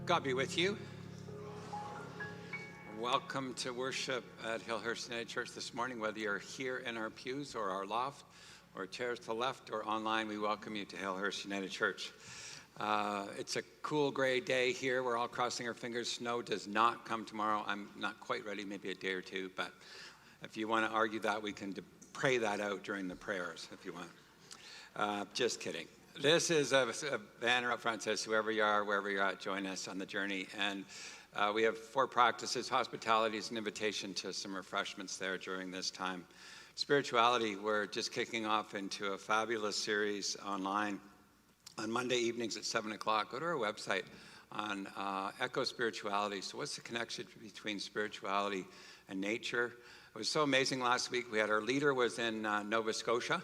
God be with you. Welcome to worship at Hillhurst United Church this morning. Whether you're here in our pews or our loft or chairs to the left or online, we welcome you to Hillhurst United Church. It's a cool gray day here. We're all crossing our fingers. Snow does not come tomorrow. I'm not quite ready, maybe a day or two, but if you want to argue that, we can pray that out during the prayers if you want. Just kidding. This is a banner up front that says, whoever you are, wherever you're at, join us on the journey. And we have 4 practices. Hospitality is an invitation to some refreshments there during this time. Spirituality, we're just kicking off into a fabulous series online on Monday evenings at 7 o'clock. Go to our website on Echo Spirituality. So what's the connection between spirituality and nature? It was so amazing last week. We had our leader was in Nova Scotia.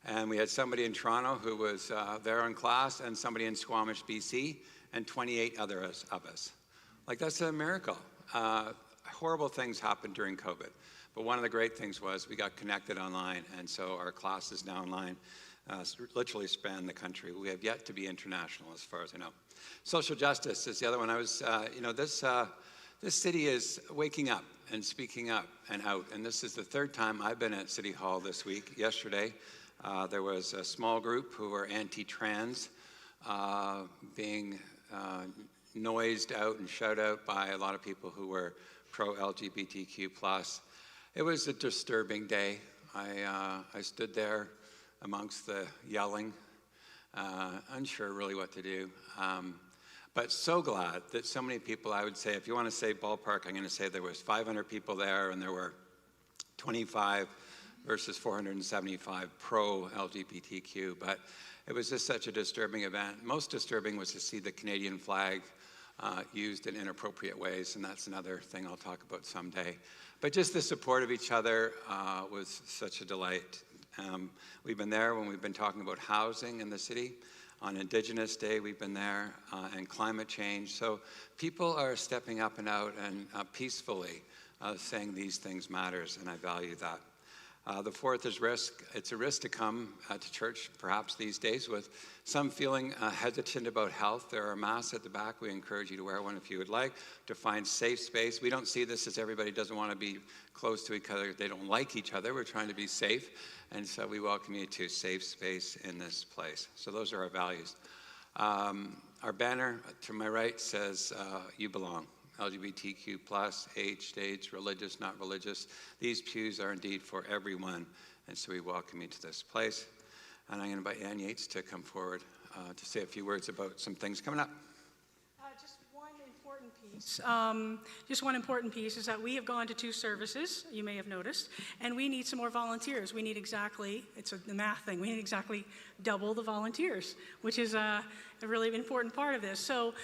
And we had somebody in Toronto who was there in class, and somebody in Squamish, BC, and 28 others of us. Like, that's a miracle. Horrible things happened during COVID. But one of the great things was we got connected online, and so our class is now online, literally span the country. We have yet to be international as far as I know. Social justice is the other one. I was, this city is waking up and speaking up and out. And this is the 3rd time I've been at City Hall this week. Yesterday, there was a small group who were anti-trans being noised out and shouted out by a lot of people who were pro-LGBTQ+. It was a disturbing day. I stood there amongst the yelling, unsure really what to do. But so glad that so many people, I would say, if you want to say ballpark, I'm going to say there was 500 people there and there were 25 versus 475 pro-LGBTQ, but it was just such a disturbing event. Most disturbing was to see the Canadian flag used in inappropriate ways, and that's another thing I'll talk about someday. But just the support of each other was such a delight. We've been there when we've been talking about housing in the city. On Indigenous Day, we've been there, and climate change. So people are stepping up and out and peacefully saying these things matters, and I value that. The 4th is risk. It's a risk to come to church, perhaps these days, with some feeling hesitant about health. There are masks at the back. We encourage you to wear one if you would like, to find safe space. We don't see this as everybody doesn't want to be close to each other. They don't like each other. We're trying to be safe. And so we welcome you to safe space in this place. So those are our values. Our banner to my right says, you belong. LGBTQ+, age, religious, not religious. These pews are indeed for everyone, and so we welcome you to this place. And I'm going to invite Ann Yates to come forward to say a few words about some things coming up. Just one important piece is that we have gone to 2 services, you may have noticed, and we need some more volunteers. We need exactly, it's the math thing, we need exactly double the volunteers, which is a really important part of this. So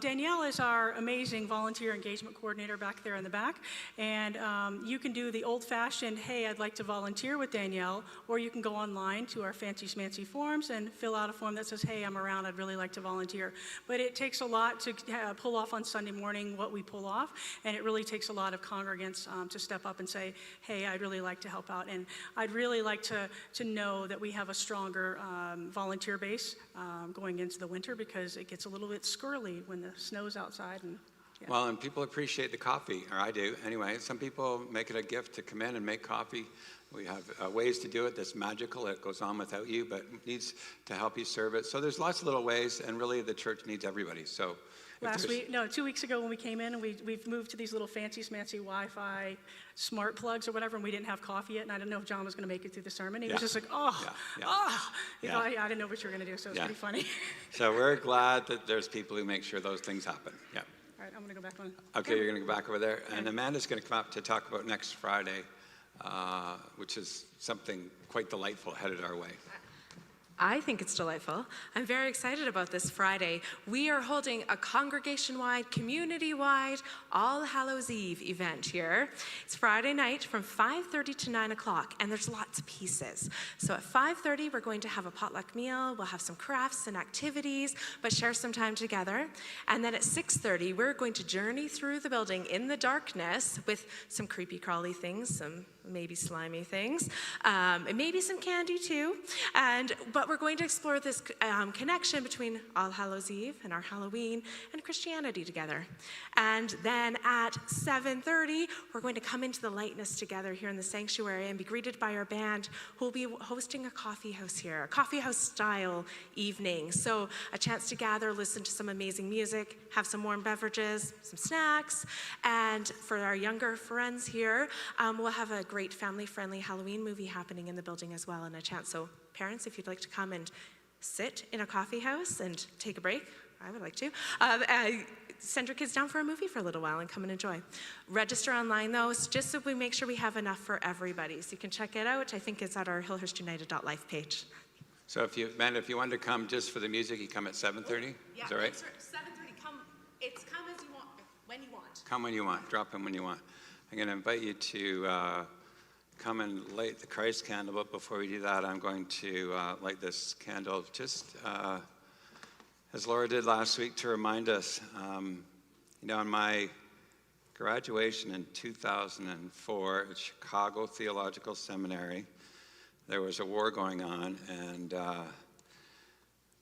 Danielle is our amazing volunteer engagement coordinator back there in the back, and you can do the old-fashioned, hey, I'd like to volunteer with Danielle, or you can go online to our fancy-smancy forms and fill out a form that says, hey, I'm around, I'd really like to volunteer. But it takes a lot to pull off on Sunday morning what we pull off, and it really takes a lot of congregants to step up and say, hey, I'd really like to help out, and I'd really like to know that we have a stronger volunteer base going into the winter, because it gets a little bit squirrely when the snow's outside. And yeah. Well, and people appreciate the coffee, or I do anyway. Some people make it a gift to come in and make coffee. We have ways to do it that's magical. It goes on without you, but needs to help you serve it. So there's lots of little ways, and really the church needs everybody. So 2 weeks ago when we came in, and we've moved to these little fancy-smancy Wi-Fi smart plugs or whatever, and we didn't have coffee yet, and I didn't know if John was going to make it through the sermon. He was just like, you know, I didn't know what you were going to do, so it was pretty funny. So we're glad that there's people who make sure those things happen. Yeah. All right, I'm going to go back on. Okay, you're going to go back over there. And Amanda's going to come up to talk about next Friday, which is something quite delightful headed our way. I think it's delightful. I'm very excited about this Friday. We are holding a congregation-wide, community-wide, All Hallows Eve event here. It's Friday night from 5:30 to 9 o'clock, and there's lots of pieces. So at 5:30, we're going to have a potluck meal. We'll have some crafts and activities, but share some time together. And then at 6:30, we're going to journey through the building in the darkness with some creepy crawly things, some maybe slimy things, and maybe some candy too. But we're going to explore this connection between All Hallows Eve and our Halloween and Christianity together. And then at 7:30, we're going to come into the lightness together here in the sanctuary and be greeted by our band, who will be hosting a coffee house here, a coffee house style evening. So a chance to gather, listen to some amazing music, have some warm beverages, some snacks. And for our younger friends here, we'll have a great family-friendly Halloween movie happening in the building as well, and a chance. So parents, if you'd like to come and sit in a coffee house and take a break, I would like to, send your kids down for a movie for a little while and come and enjoy. Register online though, just so we make sure we have enough for everybody. So you can check it out. I think it's at our hillhurstunited.life page. So if you wanted to come just for the music, you come at 7:30? Yeah, is that right? 7:30, come as you want, when you want. Come when you want, drop in when you want. I'm going to invite you to come and light the Christ candle, but before we do that, I'm going to light this candle just as Laura did last week to remind us. In my graduation in 2004 at Chicago Theological Seminary, there was a war going on, and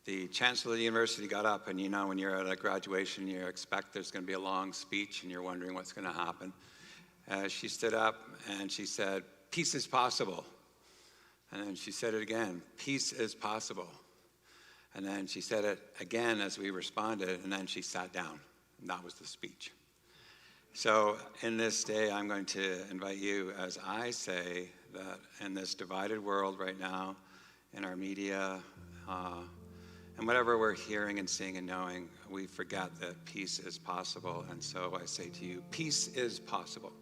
the chancellor of the university got up, and when you're at a graduation, you expect there's going to be a long speech, and you're wondering what's going to happen. She stood up, and she said, "Peace is possible." And then she said it again, "Peace is possible." And then she said it again as we responded, and then she sat down, and that was the speech. So in this day, I'm going to invite you, as I say, that in this divided world right now, in our media, and whatever we're hearing and seeing and knowing, we forget that peace is possible. And so I say to you, peace is possible.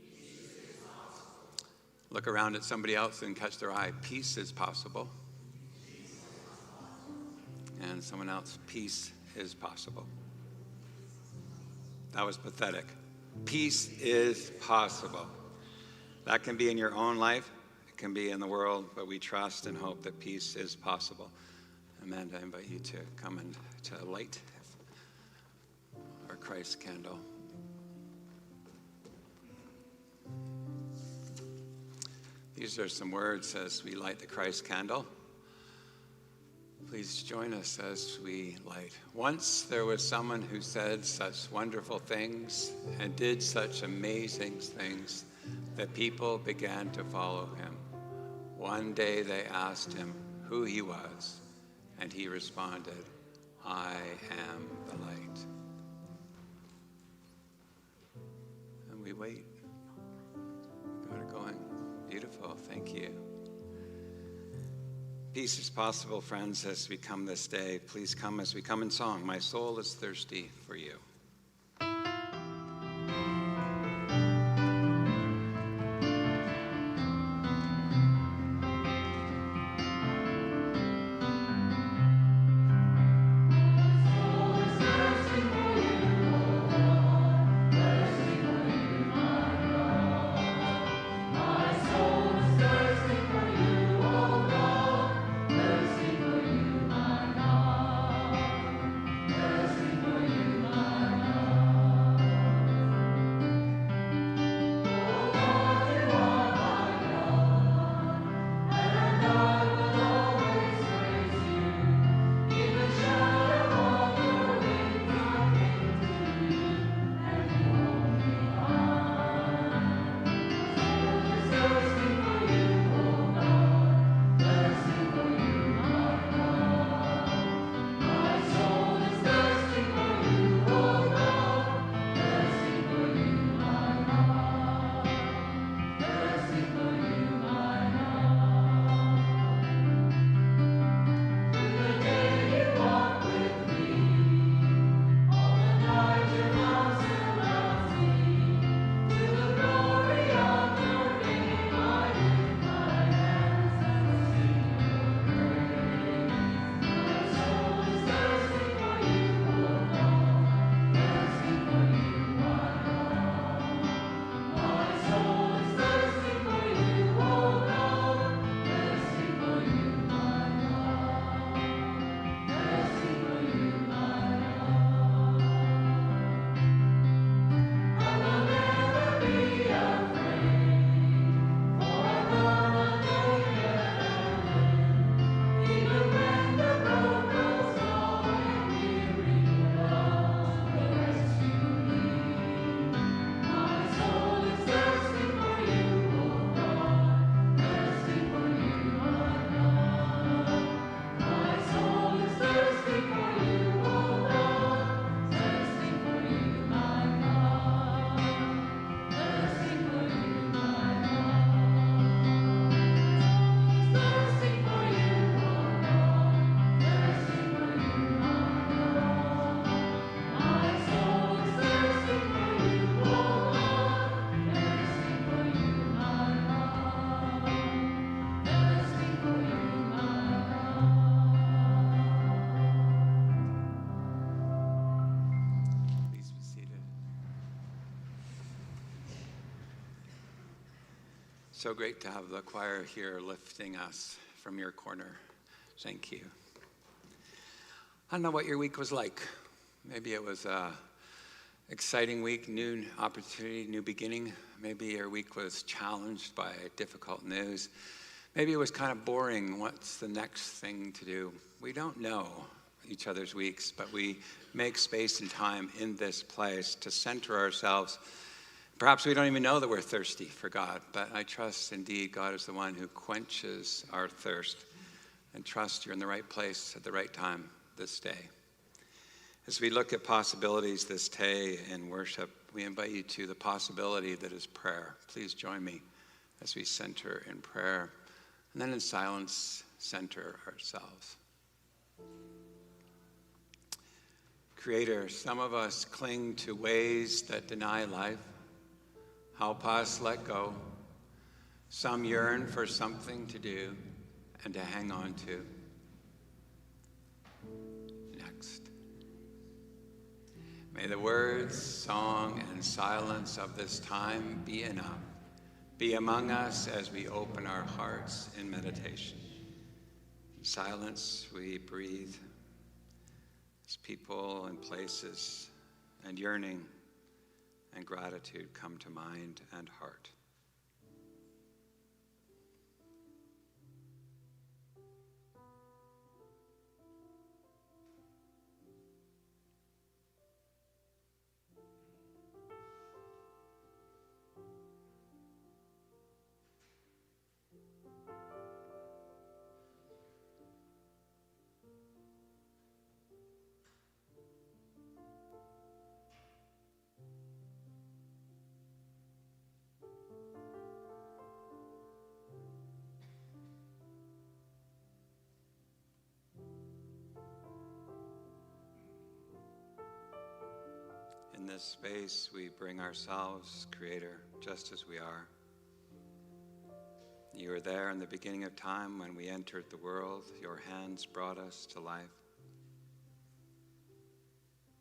Peace is possible. Look around at somebody else and catch their eye. Peace is possible. Peace is possible. And someone else, peace is possible. That was pathetic. Peace is possible. That can be in your own life, it can be in the world, but we trust and hope that peace is possible. Amanda, I invite you to come and to light our Christ candle. These are some words as we light the Christ candle. Please join us as we light. Once there was someone who said such wonderful things and did such amazing things that people began to follow him. One day they asked him who he was, and he responded, "I am the light." And we wait. Got it going. Beautiful. Thank you. Peace is possible, friends, as we come this day. Please come as we come in song. My soul is thirsty for you. My So great to have the choir here lifting us from your corner. Thank you. I don't know what your week was like. Maybe it was a exciting week, new opportunity, new beginning. Maybe your week was challenged by difficult news. Maybe it was kind of boring. What's the next thing to do? We don't know each other's weeks, but we make space and time in this place to center ourselves. Perhaps we don't even know that we're thirsty for God, but I trust indeed God is the one who quenches our thirst, and trust you're in the right place at the right time this day. As we look at possibilities this day in worship, we invite you to the possibility that is prayer. Please join me as we center in prayer, and then in silence, center ourselves. Creator, some of us cling to ways that deny life. Help us let go. Some yearn for something to do and to hang on to. Next. May the words, song, and silence of this time be enough. Be among us as we open our hearts in meditation. In silence, we breathe as people and places and yearning and gratitude come to mind and heart. In this space, we bring ourselves, Creator, just as we are. You were there in the beginning of time when we entered the world. Your hands brought us to life.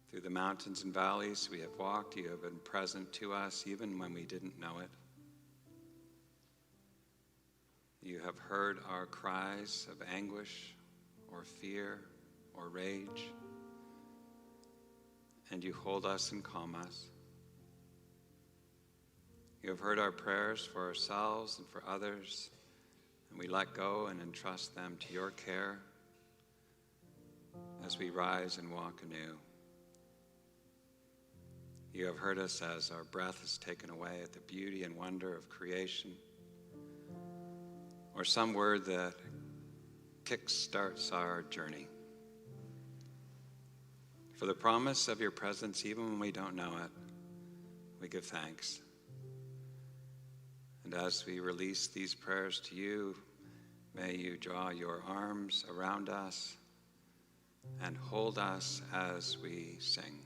Through the mountains and valleys we have walked, you have been present to us even when we didn't know it. You have heard our cries of anguish or fear or rage, and you hold us and calm us. You have heard our prayers for ourselves and for others, and we let go and entrust them to your care as we rise and walk anew. You have heard us as our breath is taken away at the beauty and wonder of creation, or some word that kickstarts our journey. For the promise of your presence, even when we don't know it, we give thanks. And as we release these prayers to you, may you draw your arms around us and hold us as we sing.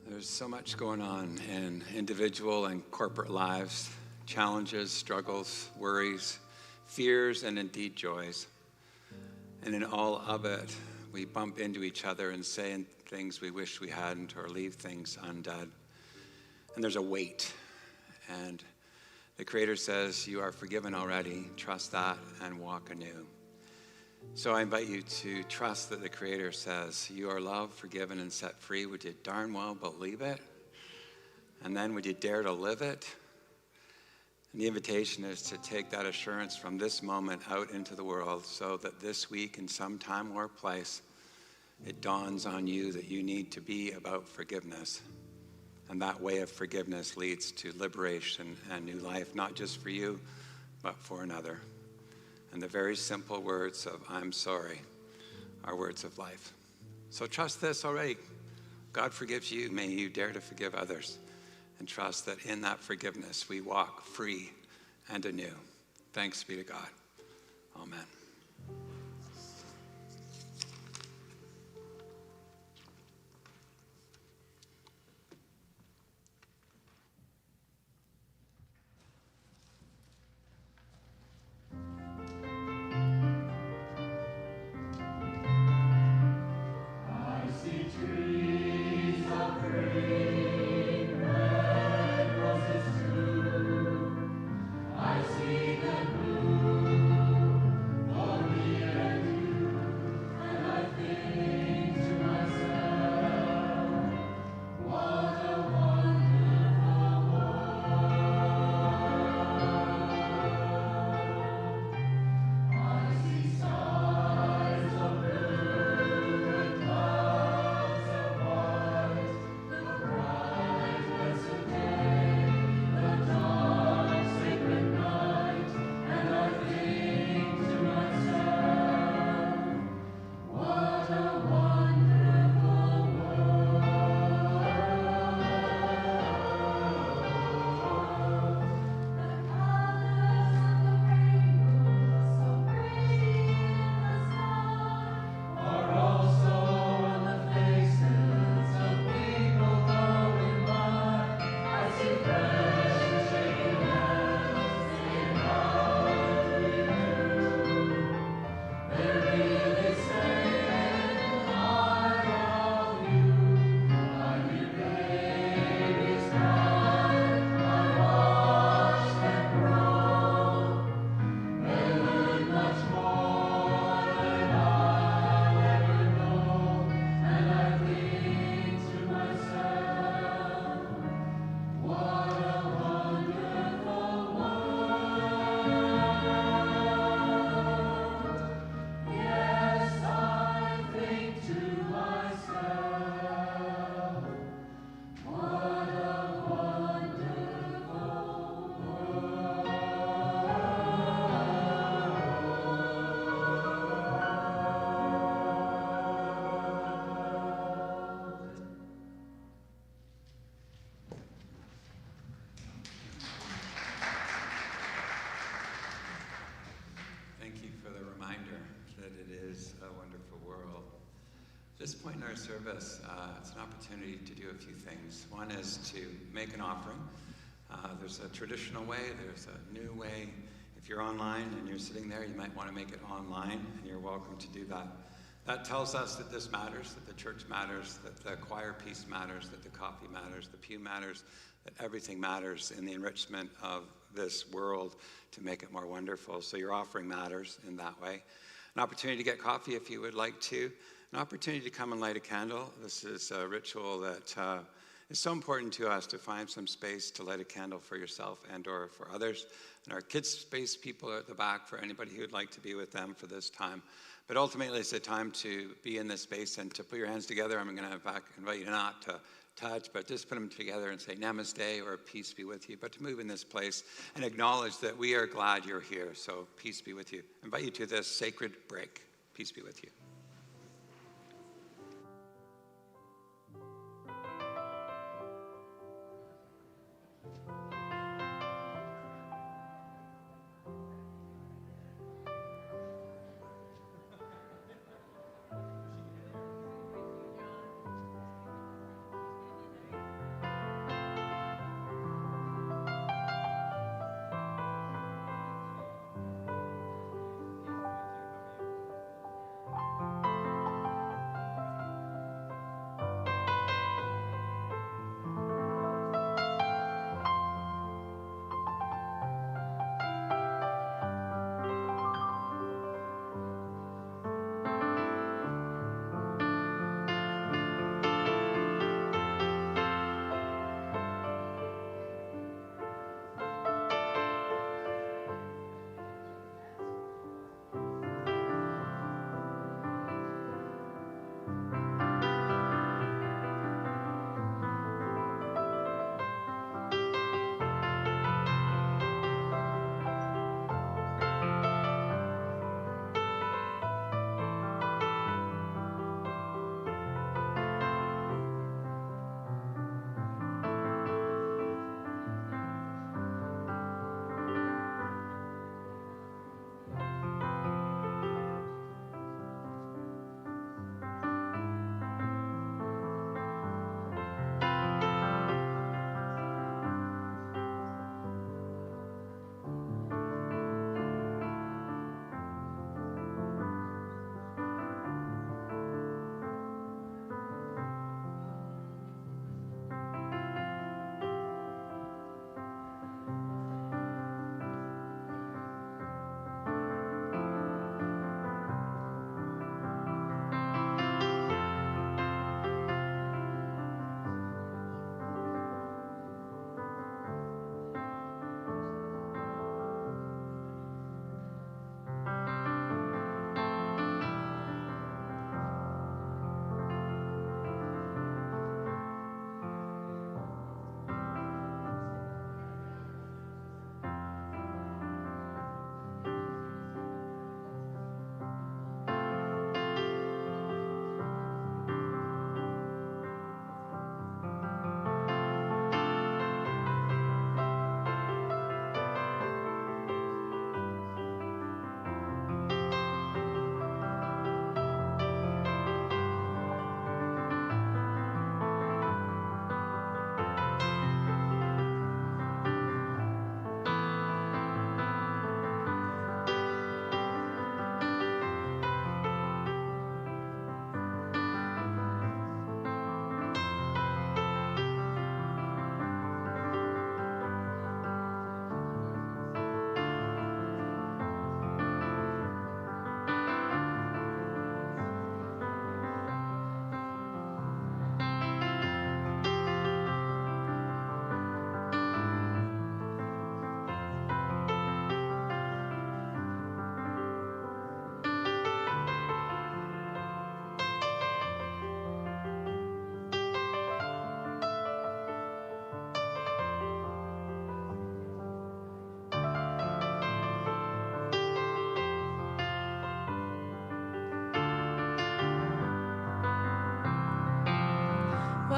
There's so much going on in individual and corporate lives, challenges, struggles, worries, fears, and indeed joys. And in all of it, we bump into each other and say things we wish we hadn't or leave things undone. And there's a weight. And the Creator says, you are forgiven already. Trust that and walk anew. So I invite you to trust that the Creator says, you are loved, forgiven, and set free. Would you darn well believe it? And then would you dare to live it? And the invitation is to take that assurance from this moment out into the world so that this week in some time or place, it dawns on you that you need to be about forgiveness. And that way of forgiveness leads to liberation and new life, not just for you, but for another. And the very simple words of I'm sorry are words of life. So trust this already. God forgives you. May you dare to forgive others. And trust that in that forgiveness we walk free and anew. Thanks be to God. Amen. At this point in our service, it's an opportunity to do a few things. One is to make an offering. There's a traditional way, there's a new way. If you're online and you're sitting there, you might want to make it online, and you're welcome to do that. That tells us that this matters, that the church matters, that the choir piece matters, that the coffee matters, the pew matters, that everything matters in the enrichment of this world to make it more wonderful. So your offering matters in that way. An opportunity to get coffee if you would like to. An opportunity to come and light a candle. This is a ritual that is so important to us, to find some space to light a candle for yourself and or for others. And our KidSpace people are at the back for anybody who would like to be with them for this time. But ultimately, it's a time to be in this space and to put your hands together. I'm going to invite you not to touch, but just put them together and say namaste or peace be with you, but to move in this place and acknowledge that we are glad you're here. So peace be with you. I invite you to this sacred break. Peace be with you.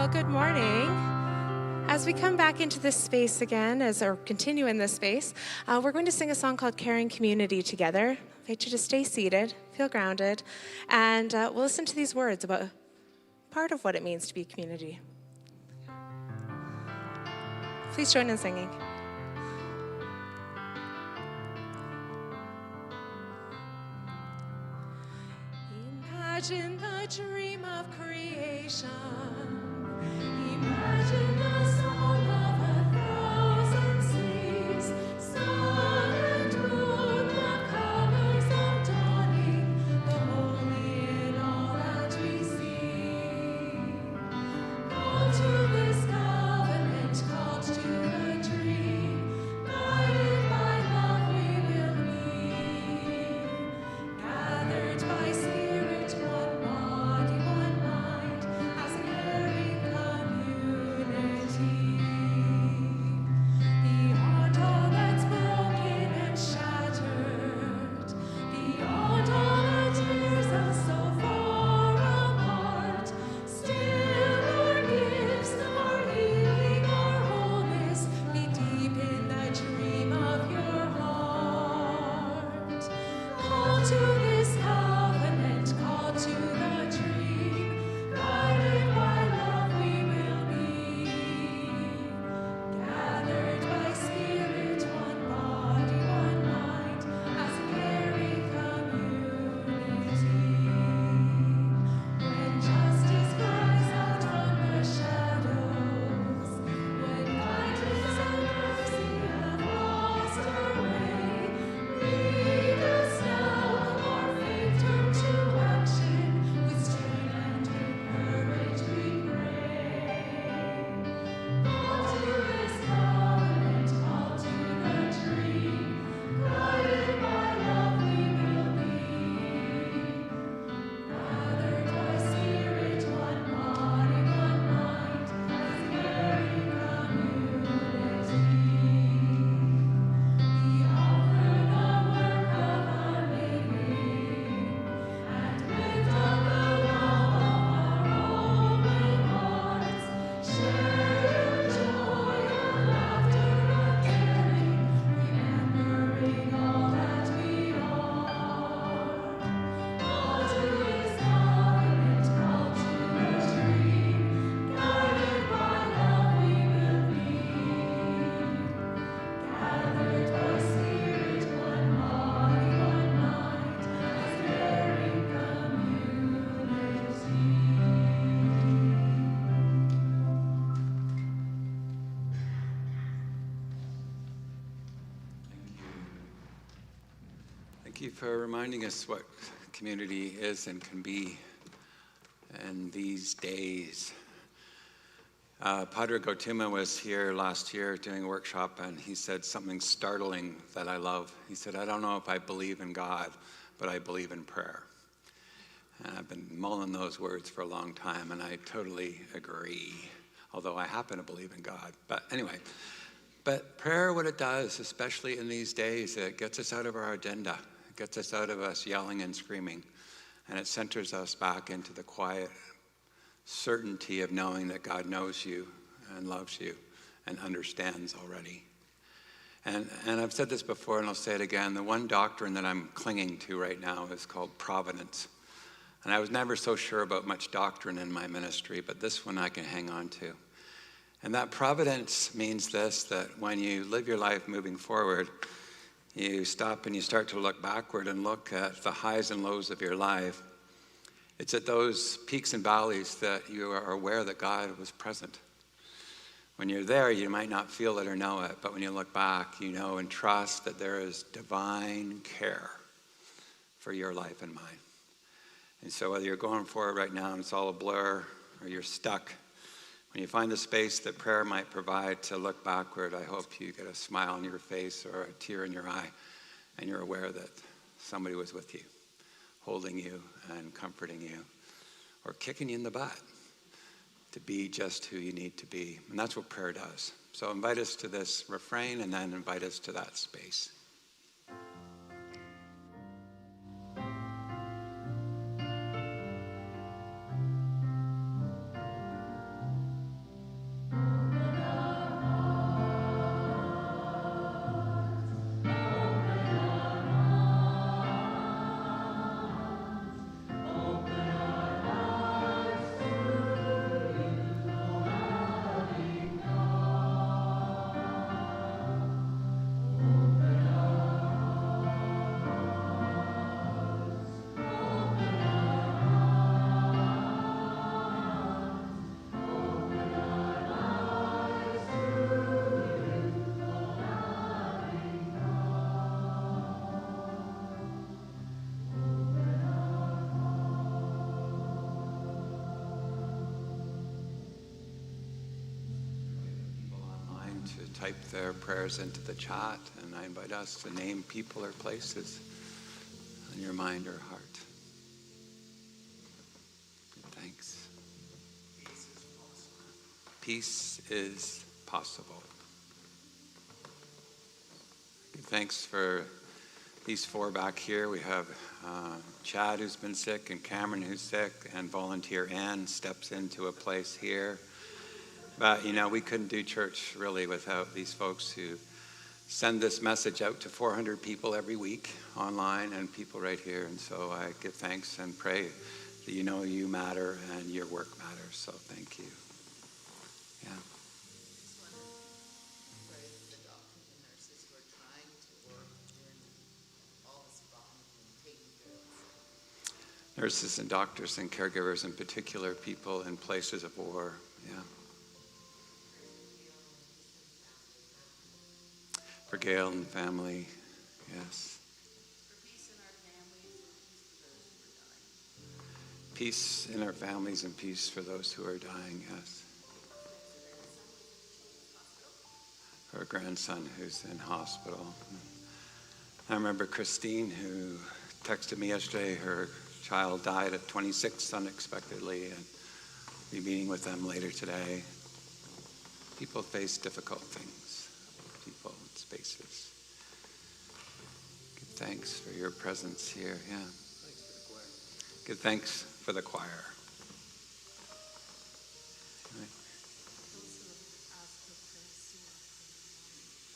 Well, good morning. As we come back into this space again, or continue in this space, we're going to sing a song called Caring Community together. I invite you to stay seated, feel grounded, and we'll listen to these words about part of what it means to be a community. Please join in singing. Imagine the dream of creation. Imagine the song of 1,000 seas. Sun and moon, the colors of dawning, the holy in all that we see. Called to this covenant, called to the dream, guided by love we will be. Gathered by spirit, one body, one mind, as an caring community. Beyond all that's broken and shattered, beyond all that tears us so far apart, still our gifts, our healing, our wholeness, be deep in the dream of your heart. Call to this covenant, call to the dream, guided by love we will be. Gathered by spirit, one body, one mind, as a caring community. When justice cries out from the shadows, when kindness and mercy have lost their way, lead us now, our faith turn to action, with strength and with courage we pray. Call to this covenant, call to the dream, guided by love we will be. Gathered by spirit, one body, one mind, as a caring community. We offer the work of unleaving, and lift up the love of our open hearts. Share your joy, your laughter, your caring, remembering all that we are. Call to this covenant, call to the dream, guided by love we will be. Gathered by spirit, one body, one mind, as a caring community. Thank you for reminding us what community is and can be in these days. Padre Gotuma was here last year doing a workshop, and he said something startling that I love. He said, I don't know if I believe in God, but I believe in prayer. And I've been mulling those words for a long time, and I totally agree, although I happen to believe in God. But anyway, but prayer, what it does, especially in these days, it gets us out of our agenda. It gets us out of us yelling and screaming, and it centers us back into the quiet certainty of knowing that God knows you and loves you and understands already. And I've said this before, and I'll say it again. The one doctrine that I'm clinging to right now is called providence. And I was never so sure about much doctrine in my ministry, but this one I can hang on to. And that providence means this, that when you live your life moving forward, you stop and you start to look backward and look at the highs and lows of your life. It's at those peaks and valleys that you are aware that God was present. When you're there, you might not feel it or know it, but when you look back, you know and trust that there is divine care for your life and mine. And so whether you're going forward right now and it's all a blur, or you're stuck, when you find the space that prayer might provide to look backward, I hope you get a smile on your face or a tear in your eye, and you're aware that somebody was with you, holding you and comforting you, or kicking you in the butt to be just who you need to be. And that's what prayer does. So invite us to this refrain, and then invite us to that space. type their prayers into the chat, and I invite us to name people or places on your mind or heart. Give thanks. Peace is possible. Give thanks for these four back here. We have Chad, who's been sick, and Cameron, who's sick, and volunteer Ann steps into a place here. But, we couldn't do church really without these folks who send this message out to 400 people every week online and people right here. And so I give thanks and pray that you matter and your work matters. So thank you. Yeah. Nurses and doctors and caregivers in particular, people in places of war. Yeah. For Gail and family, yes. Peace in our families and peace for those who are dying, yes. Her grandson who's in hospital. I remember Christine, who texted me yesterday. Her child died at 26 unexpectedly, and we'll be meeting with them later today. People face difficult things, people in spaces. Give thanks for your presence here, yeah. Give thanks for the choir. Right.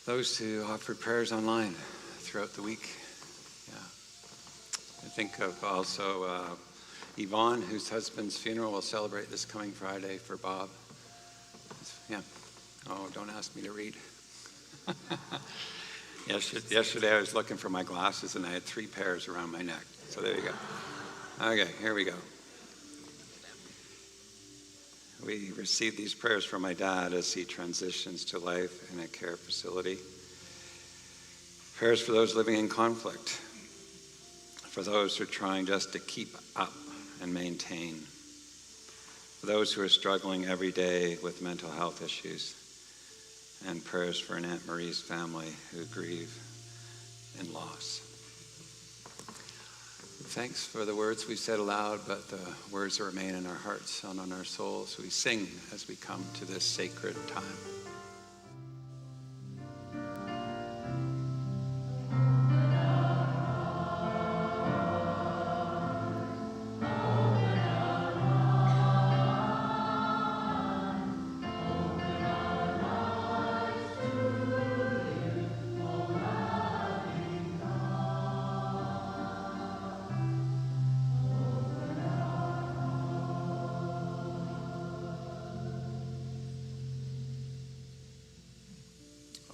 Those who offered prayers online throughout the week. Yeah. I think of also Yvonne, whose husband's funeral will celebrate this coming Friday for Bob. Yeah. Oh, don't ask me to read. Yesterday I was looking for my glasses and I had 3 pairs around my neck. So there you go. Okay, here we go. We received these prayers from my dad as he transitions to life in a care facility. Prayers for those living in conflict, for those who are trying just to keep up and maintain, for those who are struggling every day with mental health issues, and prayers for Aunt Marie's family who grieve in loss. Thanks for the words we said aloud, but the words that remain in our hearts and on our souls. We sing as we come to this sacred time.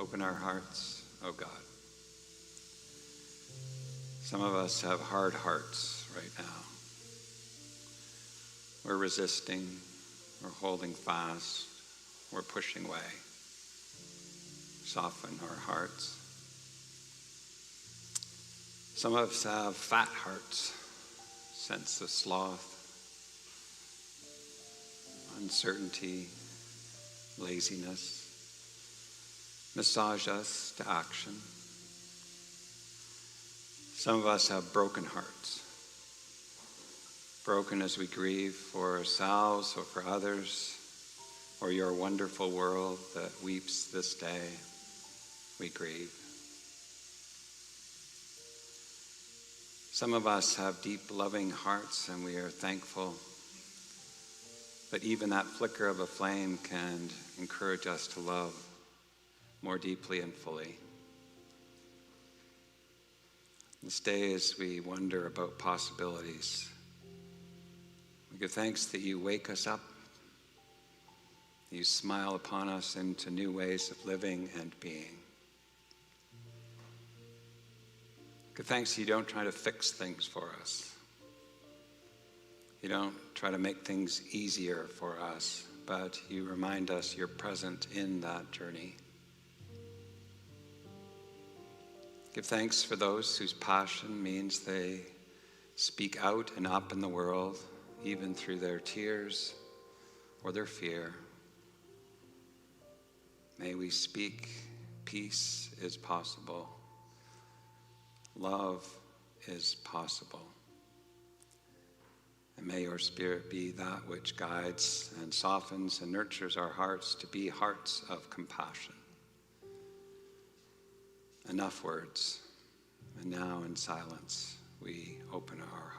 Open our hearts, oh God. Some of us have hard hearts right now. We're resisting, we're holding fast, we're pushing away. Soften our hearts. Some of us have fat hearts, sense of sloth, uncertainty, laziness. Massage us to action. Some of us have broken hearts. Broken as we grieve for ourselves or for others, or your wonderful world that weeps this day. We grieve. Some of us have deep, loving hearts, and we are thankful. But even that flicker of a flame can encourage us to love more deeply and fully. This day, as we wonder about possibilities, we give thanks that you wake us up, you smile upon us into new ways of living and being. Give thanks that you don't try to fix things for us. You don't try to make things easier for us, but you remind us you're present in that journey. Give thanks for those whose passion means they speak out and up in the world, even through their tears or their fear. May we speak peace is possible. Love is possible. And may your Spirit be that which guides and softens and nurtures our hearts to be hearts of compassion. Enough words. And now in silence, we open our hearts.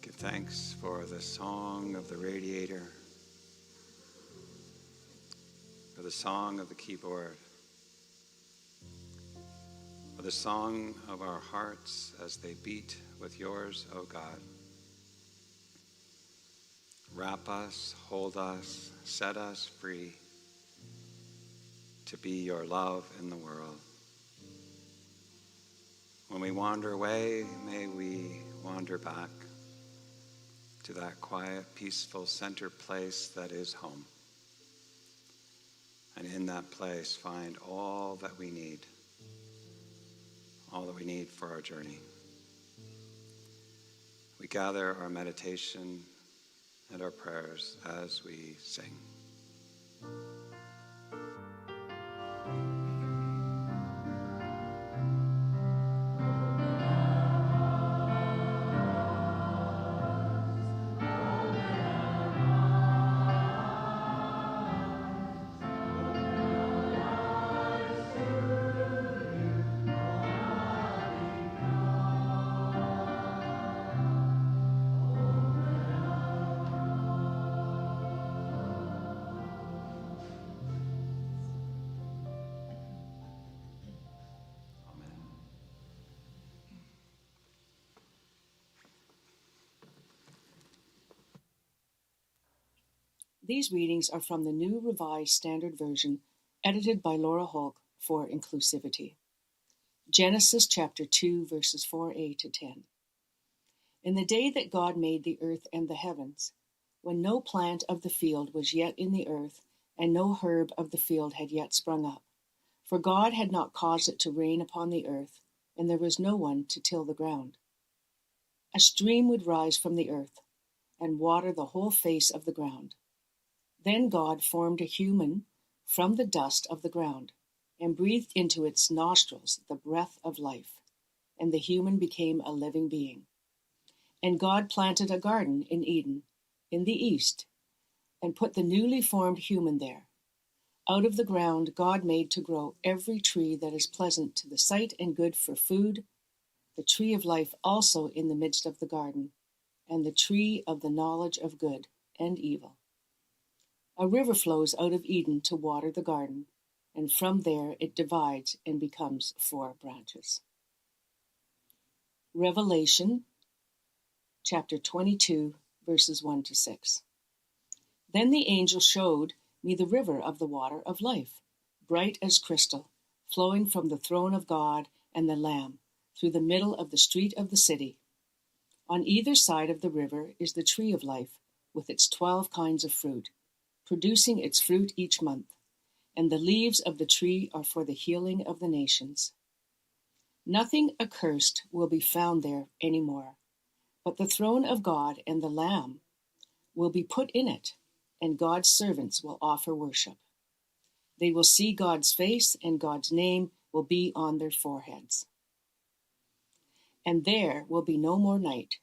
Give thanks for the song of the radiator, for the song of the keyboard, for the song of our hearts as they beat with yours, O God. Wrap us, hold us, set us free to be your love in the world. When we wander away, may we wander back to that quiet, peaceful center place that is home. And in that place, find all that we need for our journey. We gather our meditation and our prayers as we sing. These readings are from the New Revised Standard Version, edited by Laura Holck for inclusivity. Genesis chapter 2, verses 4a to 10. In the day that God made the earth and the heavens, when no plant of the field was yet in the earth, and no herb of the field had yet sprung up, for God had not caused it to rain upon the earth, and there was no one to till the ground. A stream would rise from the earth, and water the whole face of the ground. Then God formed a human from the dust of the ground, and breathed into its nostrils the breath of life, and the human became a living being. And God planted a garden in Eden, in the east, and put the newly formed human there. Out of the ground God made to grow every tree that is pleasant to the sight and good for food, the tree of life also in the midst of the garden, and the tree of the knowledge of good and evil. A river flows out of Eden to water the garden, and from there it divides and becomes 4 branches. Revelation chapter 22, verses 1 to 6. Then the angel showed me the river of the water of life, bright as crystal, flowing from the throne of God and the Lamb, through the middle of the street of the city. On either side of the river is the tree of life, with its 12 kinds of fruit, producing its fruit each month, and the leaves of the tree are for the healing of the nations. Nothing accursed will be found there any more, but the throne of God and the Lamb will be put in it, and God's servants will offer worship. They will see God's face, and God's name will be on their foreheads. And there will be no more night.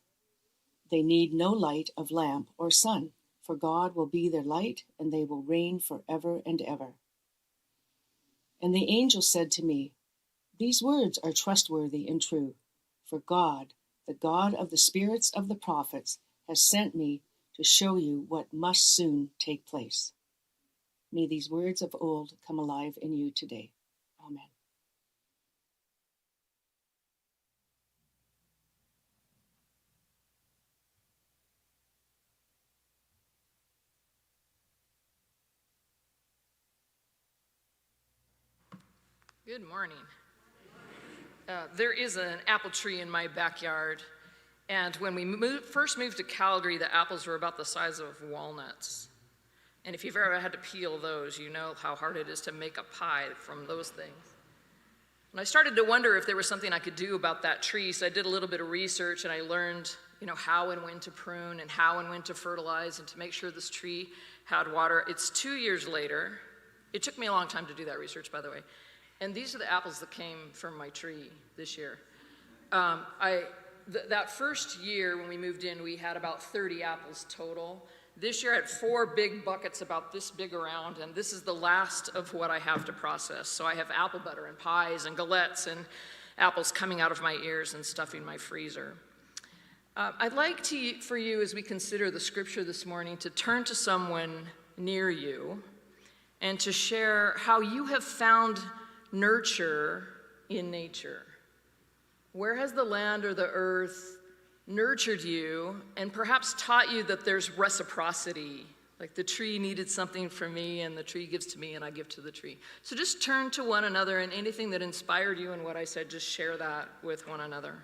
They need no light of lamp or sun, for God will be their light, and they will reign forever and ever. And the angel said to me, "These words are trustworthy and true, for God, the God of the spirits of the prophets, has sent me to show you what must soon take place." May these words of old come alive in you today. Amen. Good morning. There is an apple tree in my backyard, and when we first moved to Calgary, the apples were about the size of walnuts. And if you've ever had to peel those, you know how hard it is to make a pie from those things. And I started to wonder if there was something I could do about that tree, so I did a little bit of research, and I learned, how and when to prune and how and when to fertilize and to make sure this tree had water. It's 2 years later. It took me a long time to do that research, by the way. And these are the apples that came from my tree this year. That first year when we moved in, we had about 30 apples total. This year I had 4 big buckets about this big around, and this is the last of what I have to process. So I have apple butter and pies and galettes and apples coming out of my ears and stuffing my freezer. I'd like for you, as we consider the scripture this morning, to turn to someone near you and to share how you have found nurture in nature. Where has the land or the earth nurtured you and perhaps taught you that there's reciprocity? Like the tree needed something from me, and the tree gives to me, and I give to the tree. So just turn to one another, and anything that inspired you in what I said, just share that with one another.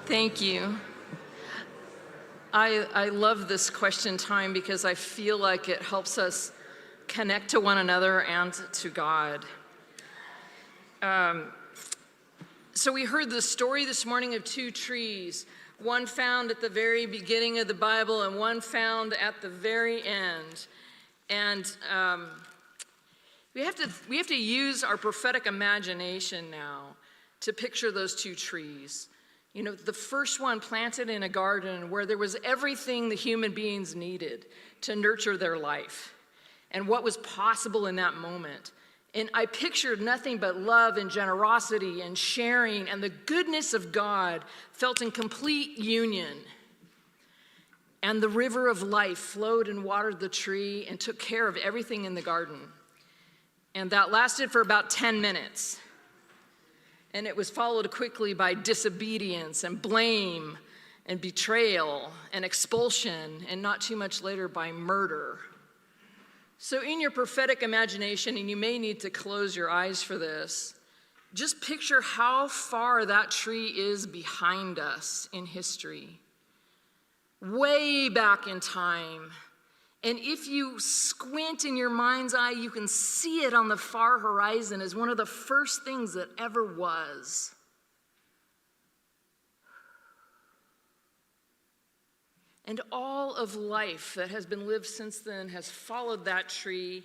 Thank you. I love this question time because I feel like it helps us connect to one another and to God. So we heard the story this morning of 2 trees, one found at the very beginning of the Bible and one found at the very end. And we have to use our prophetic imagination now to picture those 2 trees. The first one planted in a garden where there was everything the human beings needed to nurture their life. and what was possible in that moment. And I pictured nothing but love and generosity and sharing and the goodness of God felt in complete union. And the river of life flowed and watered the tree and took care of everything in the garden. And that lasted for about 10 minutes. And it was followed quickly by disobedience and blame and betrayal and expulsion, and not too much later by murder. So in your prophetic imagination, and you may need to close your eyes for this, just picture how far that tree is behind us in history. Way back in time. And if you squint in your mind's eye, you can see it on the far horizon as one of the first things that ever was. And all of life that has been lived since then has followed that tree.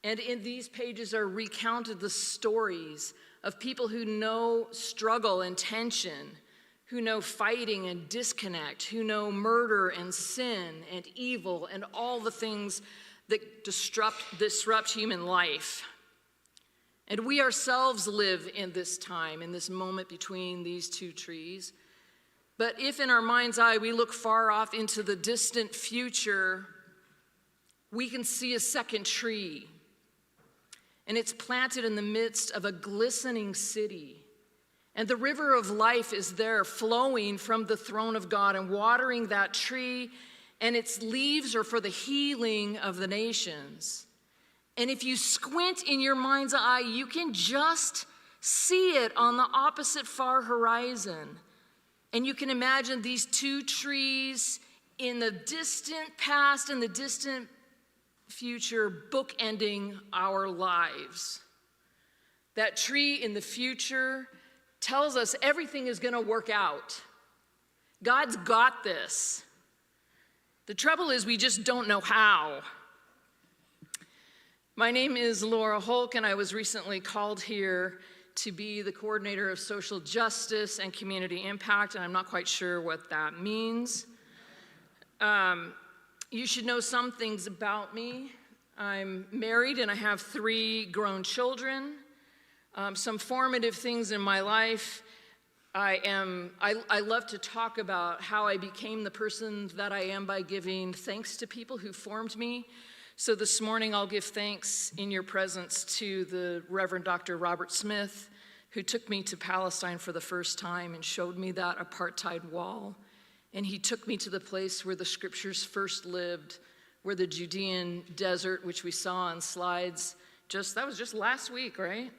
And in these pages are recounted the stories of people who know struggle and tension, who know fighting and disconnect, who know murder and sin and evil and all the things that disrupt human life. And we ourselves live in this time, in this moment between these two trees. But if in our mind's eye we look far off into the distant future, we can see a second tree. And it's planted in the midst of a glistening city. And the river of life is there flowing from the throne of God and watering that tree, and its leaves are for the healing of the nations. And if you squint in your mind's eye, you can just see it on the opposite far horizon. And you can imagine these two trees in the distant past and the distant future bookending our lives. That tree in the future tells us everything is going to work out. God's got this. The trouble is we just don't know how. My name is Laura Holck, and I was recently called here to be the coordinator of social justice and community impact, and I'm not quite sure what that means. You should know some things about me. I'm married and I have 3 grown children. Some formative things in my life. I love to talk about how I became the person that I am by giving thanks to people who formed me. So this morning I'll give thanks in your presence to the Reverend Dr. Robert Smith, who took me to Palestine for the first time and showed me that apartheid wall. And he took me to the place where the scriptures first lived, where the Judean desert, which we saw on slides, that was just last week, right?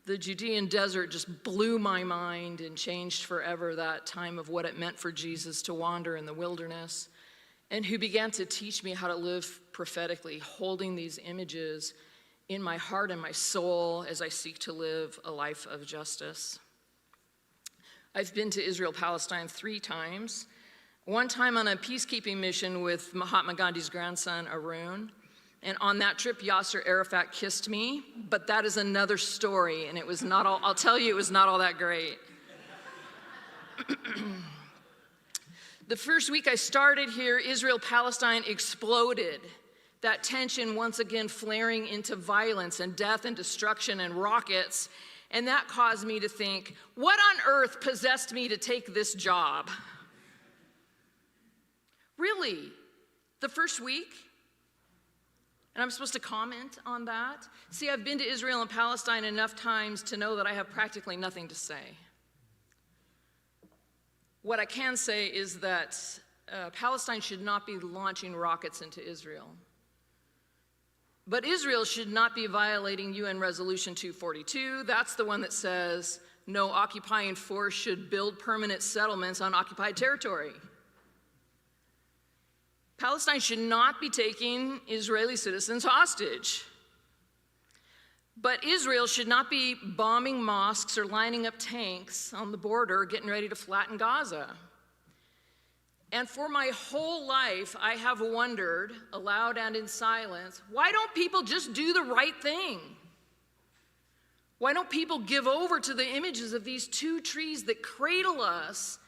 The Judean desert just blew my mind and changed forever that time of what it meant for Jesus to wander in the wilderness, and who began to teach me how to live prophetically, holding these images in my heart and my soul as I seek to live a life of justice. I've been to Israel, Palestine 3 times. One time on a peacekeeping mission with Mahatma Gandhi's grandson, Arun. And on that trip, Yasser Arafat kissed me, but that is another story, and it was not all, I'll tell you, it was not all that great. The first week I started here, Israel-Palestine exploded. That tension once again flaring into violence and death and destruction and rockets, and that caused me to think, what on earth possessed me to take this job? Really? The first week? And I'm supposed to comment on that? See, I've been to Israel and Palestine enough times to know that I have practically nothing to say. What I can say is that Palestine should not be launching rockets into Israel. But Israel should not be violating UN Resolution 242. That's the one that says no occupying force should build permanent settlements on occupied territory. Palestine should not be taking Israeli citizens hostage. But Israel should not be bombing mosques or lining up tanks on the border, getting ready to flatten Gaza. And for my whole life, I have wondered, aloud and in silence, why don't people just do the right thing? Why don't people give over to the images of these 2 trees that cradle us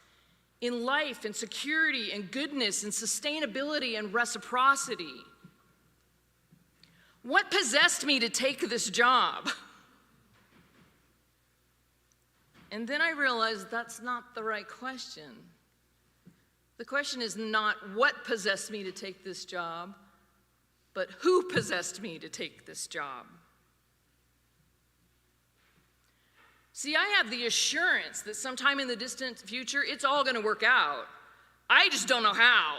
in life and security and goodness and sustainability and reciprocity? What possessed me to take this job? And then I realized that's not the right question. The question is not what possessed me to take this job, but who possessed me to take this job? See, I have the assurance that sometime in the distant future, it's all going to work out. I just don't know how.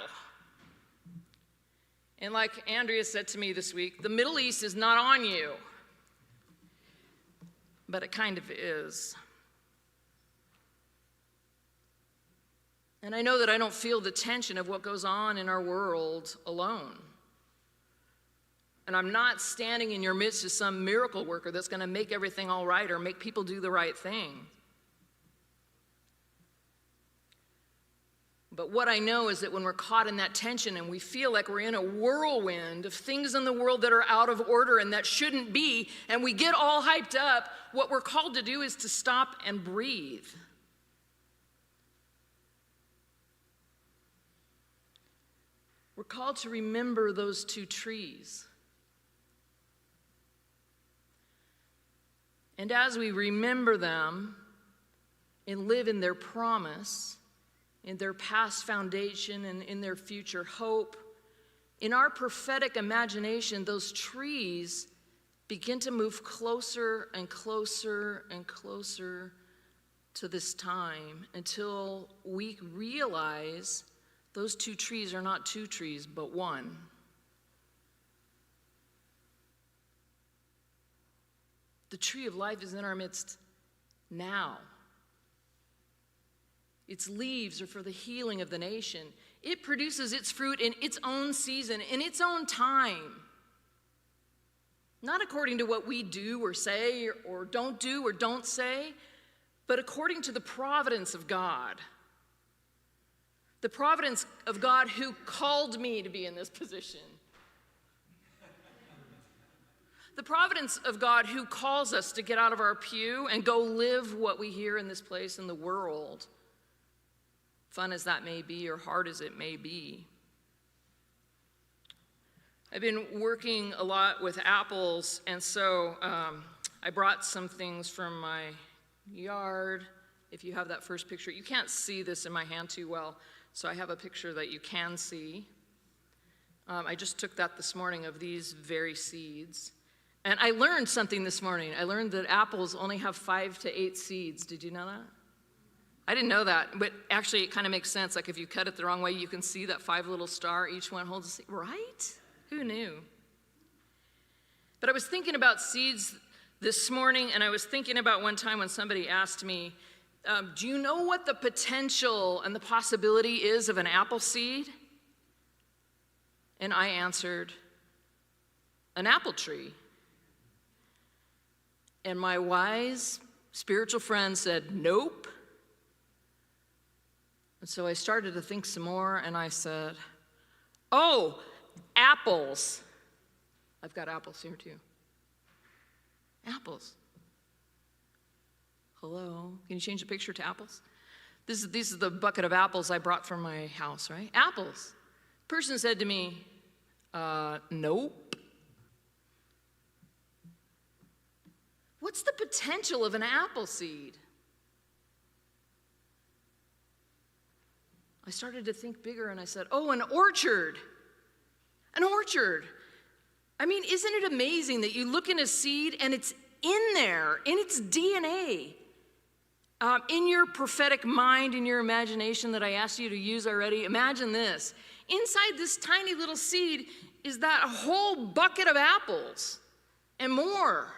And like Andrea said to me this week, the Middle East is not on you. But it kind of is. And I know that I don't feel the tension of what goes on in our world alone. And I'm not standing in your midst as some miracle worker that's going to make everything all right or make people do the right thing. But what I know is that when we're caught in that tension and we feel like we're in a whirlwind of things in the world that are out of order and that shouldn't be, and we get all hyped up, what we're called to do is to stop and breathe. We're called to remember those two trees. And as we remember them and live in their promise, in their past foundation and in their future hope, in our prophetic imagination, those trees begin to move closer and closer and closer to this time until we realize those two trees are not two trees, but one. The tree of life is in our midst now. Its leaves are for the healing of the nation. It produces its fruit in its own season, in its own time. Not according to what we do or say or don't say, but according to the providence of God. The providence of God who called me to be in this position. The providence of God who calls us to get out of our pew and go live what we hear in this place in the world. Fun as that may be or hard as it may be. I've been working a lot with apples, and so I brought some things from my yard. If you have that first picture, you can't see this in my hand too well, so I have a picture that you can see. I just took that this morning of these very seeds. And I learned something this morning. I learned that apples only have 5 to 8 seeds. Did you know that? I didn't know that, but actually it kind of makes sense. Like if you cut it the wrong way, you can see that 5 little star, each one holds a seed, right? Who knew? But I was thinking about seeds this morning, and I was thinking about one time when somebody asked me, do you know what the potential and the possibility is of an apple seed? And I answered, an apple tree. And my wise spiritual friend said, nope. And so I started to think some more, and I said, oh, apples. I've got apples here too. Apples. Hello? Can you change the picture to apples? This is the bucket of apples I brought from my house, right? Apples. Person said to me, nope. What's the potential of an apple seed? I started to think bigger, and I said, oh, an orchard. An orchard. I mean, isn't it amazing that you look in a seed and it's in there, in its DNA, in your prophetic mind, in your imagination that I asked you to use already? Imagine this. Inside this tiny little seed is that whole bucket of apples and more.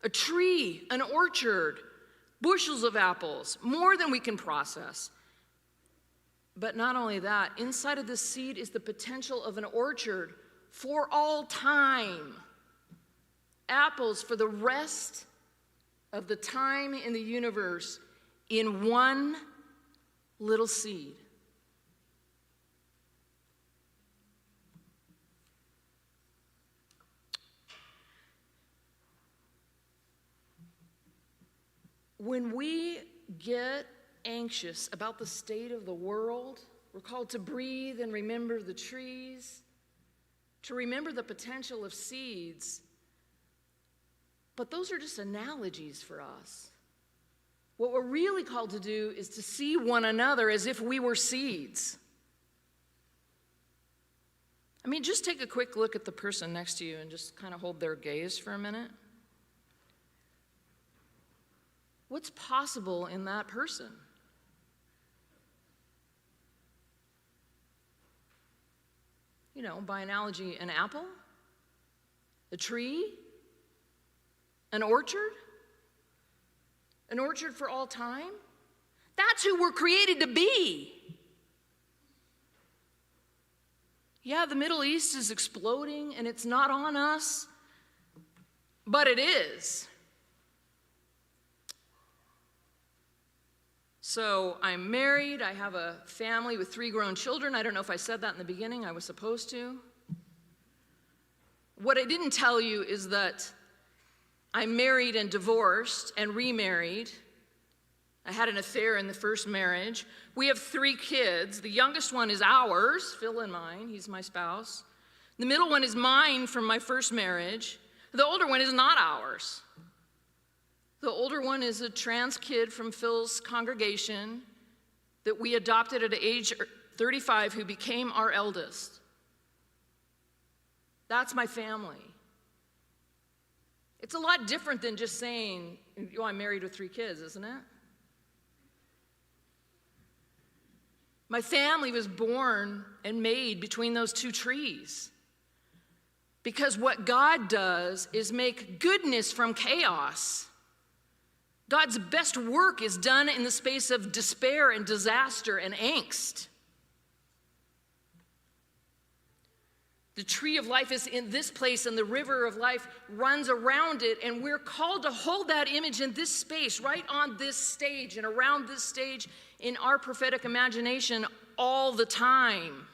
A tree, an orchard, bushels of apples, more than we can process. But not only that, inside of this seed is the potential of an orchard for all time. Apples for the rest of the time in the universe in one little seed. When we get anxious about the state of the world, we're called to breathe and remember the trees. to remember the potential of seeds, but those are just analogies for us. What we're really called to do is to see one another as if we were seeds. I mean, just take a quick look at the person next to you and just kind of hold their gaze for a minute. What's possible in that person? You know, by analogy, an apple, a tree, an orchard for all time. That's who we're created to be. Yeah, the Middle East is exploding and it's not on us, but it is. So I'm married, I have a family with 3 grown children. I don't know if I said that in the beginning, I was supposed to. What I didn't tell you is that I'm married and divorced and remarried. I had an affair in the first marriage. We have 3 kids. The youngest one is ours, Phil and mine, he's my spouse. The middle one is mine from my first marriage. The older one is not ours. The older one is a trans kid from Phil's congregation that we adopted at age 35 who became our eldest. That's my family. It's a lot different than just saying, oh, I'm married with 3 kids, isn't it? My family was born and made between those 2 trees. Because what God does is make goodness from chaos. God's best work is done in the space of despair and disaster and angst. The tree of life is in this place, and the river of life runs around it, and we're called to hold that image in this space, right on this stage and around this stage in our prophetic imagination all the time.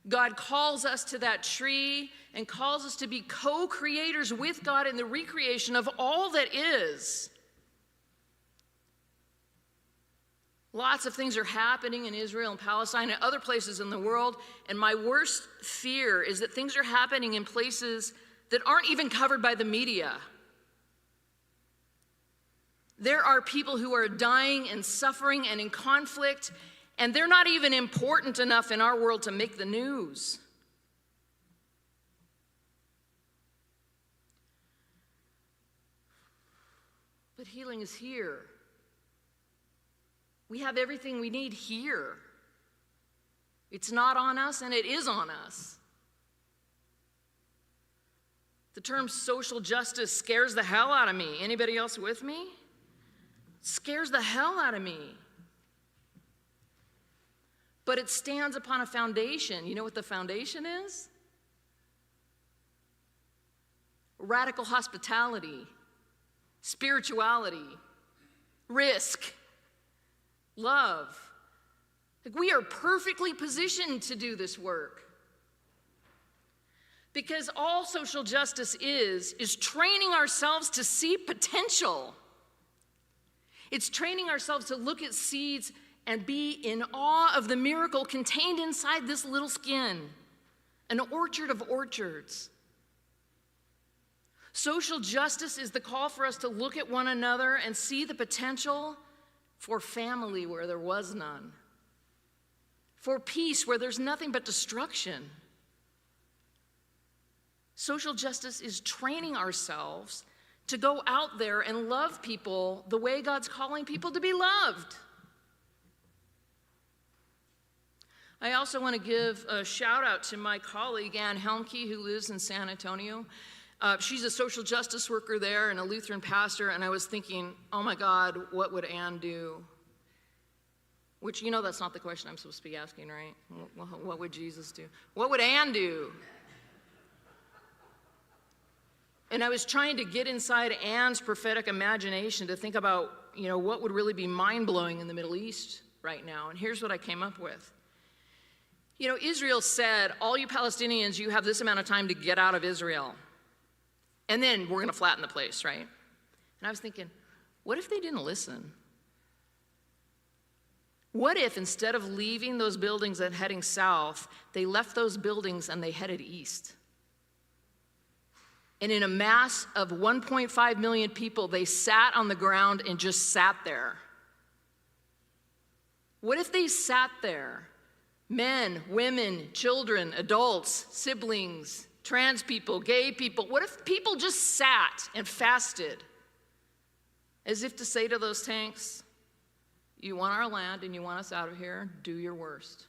God calls us to that tree and calls us to be co-creators with God in the recreation of all that is. Lots of things are happening in Israel and Palestine and other places in the world, and my worst fear is that things are happening in places that aren't even covered by the media. There are people who are dying and suffering and in conflict, and they're not even important enough in our world to make the news. But healing is here. We have everything we need here. It's not on us, and it is on us. The term social justice scares the hell out of me. Anybody else with me? It scares the hell out of me. But it stands upon a foundation. You know what the foundation is? Radical hospitality, spirituality, risk, love. Like, we are perfectly positioned to do this work. Because all social justice is training ourselves to see potential. It's training ourselves to look at seeds and be in awe of the miracle contained inside this little skin, an orchard of orchards. Social justice is the call for us to look at one another and see the potential for family where there was none, for peace where there's nothing but destruction. Social justice is training ourselves to go out there and love people the way God's calling people to be loved. I also want to give a shout out to my colleague, Ann Holck, who lives in San Antonio. She's a social justice worker there and a Lutheran pastor, and I was thinking, oh my God, what would Ann do? Which, you know, that's not the question I'm supposed to be asking, right? What would Jesus do? What would Ann do? And I was trying to get inside Ann's prophetic imagination to think about, you know, what would really be mind-blowing in the Middle East right now. And here's what I came up with. You know, Israel said, all you Palestinians, you have this amount of time to get out of Israel. And then we're going to flatten the place, right? And I was thinking, what if they didn't listen? What if instead of leaving those buildings and heading south, they left those buildings and they headed east? And in a mass of 1.5 million people, they sat on the ground and just sat there. What if they sat there? Men, women, children, adults, siblings, trans people, gay people. What if people just sat and fasted? As if to say to those tanks, you want our land and you want us out of here, do your worst.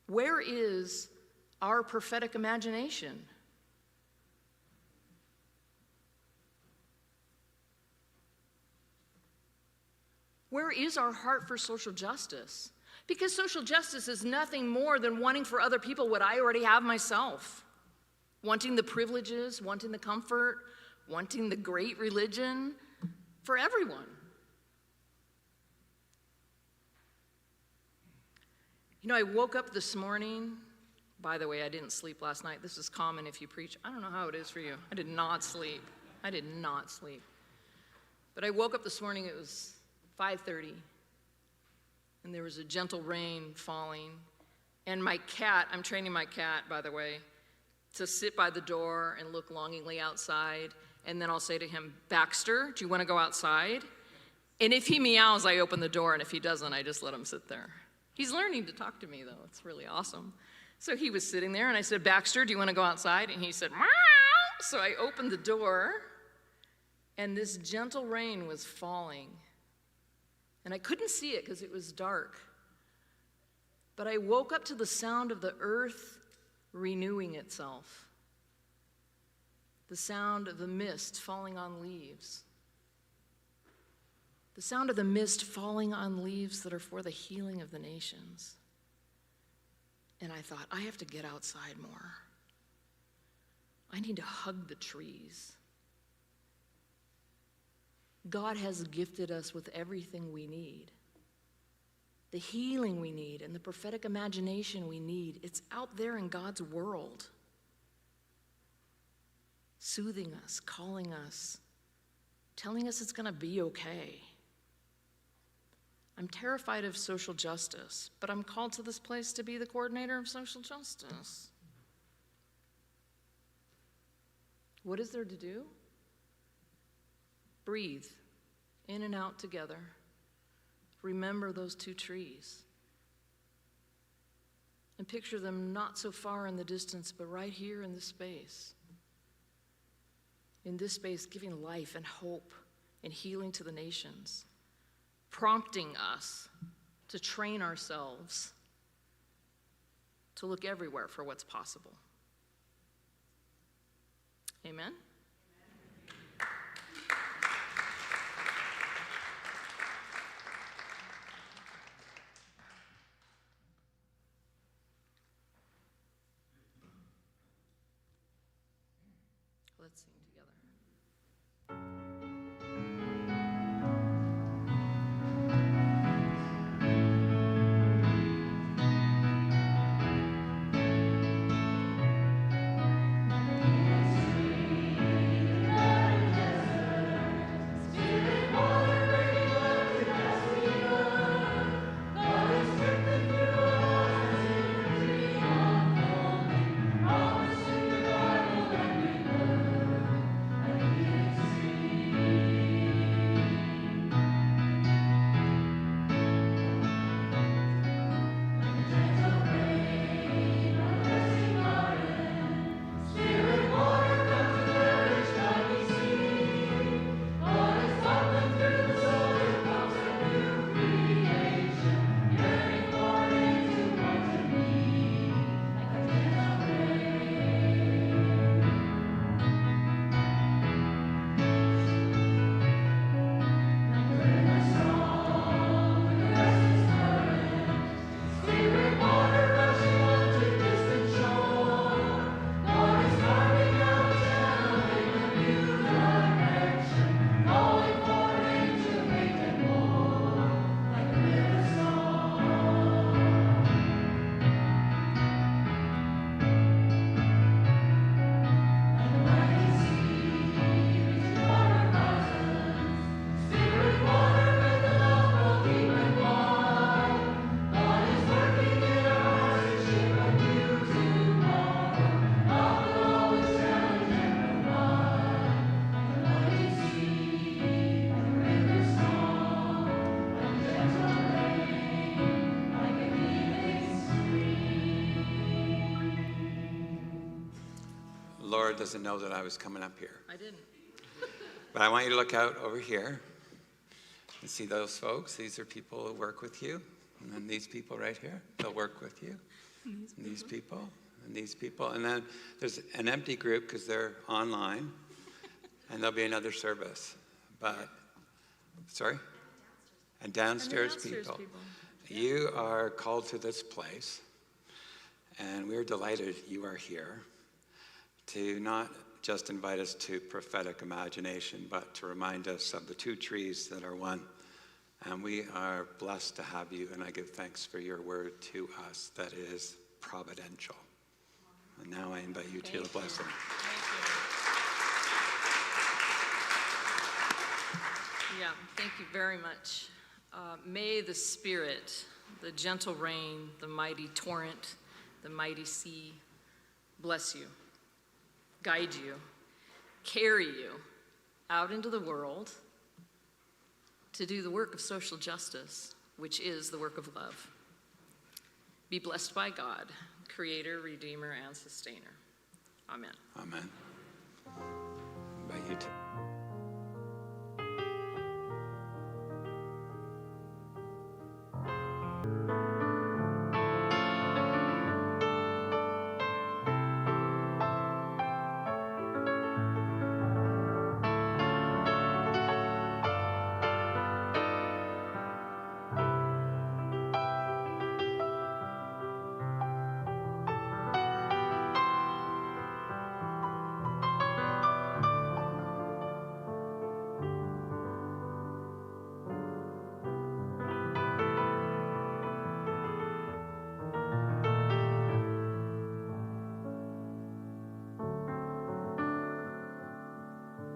Where is our prophetic imagination? Where is our heart for social justice? Because social justice is nothing more than wanting for other people what I already have myself. Wanting the privileges, wanting the comfort, wanting the great religion for everyone. You know, I woke up this morning. By the way, I didn't sleep last night. This is common if you preach. I don't know how it is for you. I did not sleep. I did not sleep. But I woke up this morning, it was 5:30, and there was a gentle rain falling. And my cat, I'm training my cat, by the way, to sit by the door and look longingly outside. And then I'll say to him, Baxter, do you want to go outside? And if he meows, I open the door. And if he doesn't, I just let him sit there. He's learning to talk to me, though. It's really awesome. So he was sitting there, and I said, Baxter, do you want to go outside? And he said, meow. So I opened the door, and this gentle rain was falling. And I couldn't see it because it was dark. But I woke up to the sound of the earth renewing itself. The sound of the mist falling on leaves. The sound of the mist falling on leaves that are for the healing of the nations. And I thought, I have to get outside more. I need to hug the trees. God has gifted us with everything we need. The healing we need and the prophetic imagination we need. It's out there in God's world. Soothing us, calling us, telling us it's going to be okay. I'm terrified of social justice, but I'm called to this place to be the coordinator of social justice. What is there to do? Breathe in and out together. Remember those two trees. And picture them not so far in the distance, but right here in this space. In this space, giving life and hope and healing to the nations. Prompting us to train ourselves to look everywhere for what's possible. Amen? Let's sing together. Laura doesn't know that I was coming up here. I didn't. But I want you to look out over here and see those folks. These are people who work with you. And then these people right here, they'll work with you. And these people, and these people. And then there's an empty group because they're online. And there'll be another service. But, sorry? And downstairs people. You are called to this place. And we're delighted you are here to not just invite us to prophetic imagination, but to remind us of the two trees that are one. And we are blessed to have you, and I give thanks for your word to us that is providential. And now I invite you to the blessing. Yeah, thank you very much. May the Spirit, the gentle rain, the mighty torrent, the mighty sea, bless you, guide you, carry you out into the world to do the work of social justice, which is the work of love. Be blessed by God, Creator, Redeemer, and Sustainer. Amen. Amen. I invite you to.